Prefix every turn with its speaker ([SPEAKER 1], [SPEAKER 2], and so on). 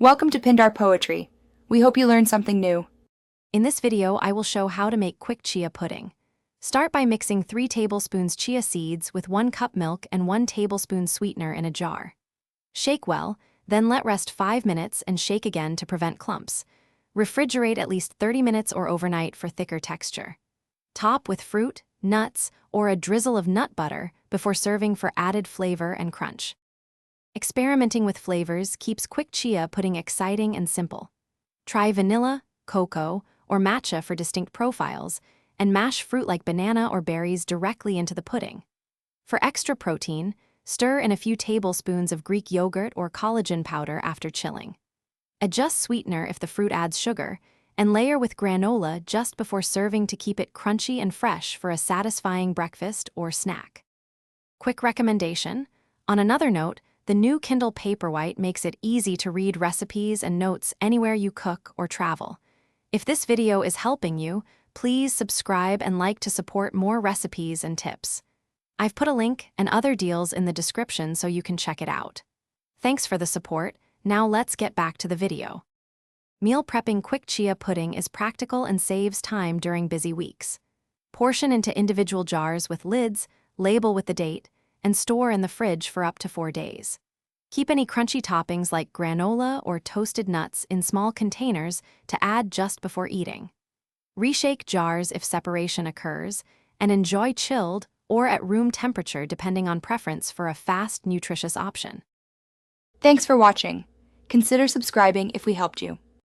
[SPEAKER 1] Welcome to Pindar Poetry. We hope you learned something new.
[SPEAKER 2] In this video, I will show how to make quick chia pudding. Start by mixing 3 tablespoons chia seeds with 1 cup milk and 1 tablespoon sweetener in a jar. Shake well, then let rest 5 minutes and shake again to prevent clumps. Refrigerate at least 30 minutes or overnight for thicker texture. Top with fruit, nuts, or a drizzle of nut butter before serving for added flavor and crunch. Experimenting with flavors keeps quick chia pudding exciting and simple. Try vanilla, cocoa, or matcha for distinct profiles, and mash fruit like banana or berries directly into the pudding. For extra protein, stir in a few tablespoons of Greek yogurt or collagen powder after chilling. Adjust sweetener if the fruit adds sugar, and layer with granola just before serving to keep it crunchy and fresh for a satisfying breakfast or snack. Quick recommendation: on another note, the new Kindle Paperwhite makes it easy to read recipes and notes anywhere you cook or travel. If this video is helping you, please subscribe and like to support more recipes and tips. I've put a link and other deals in the description so you can check it out. Thanks for the support. Now let's get back to the video. Meal prepping quick chia pudding is practical and saves time during busy weeks. Portion into individual jars with lids, label with the date, and store in the fridge for up to 4 days. Keep any crunchy toppings like granola or toasted nuts in small containers to add just before eating. Reshake jars if separation occurs, and enjoy chilled or at room temperature depending on preference for a fast, nutritious option.
[SPEAKER 1] Thanks for watching. Consider subscribing if we helped you.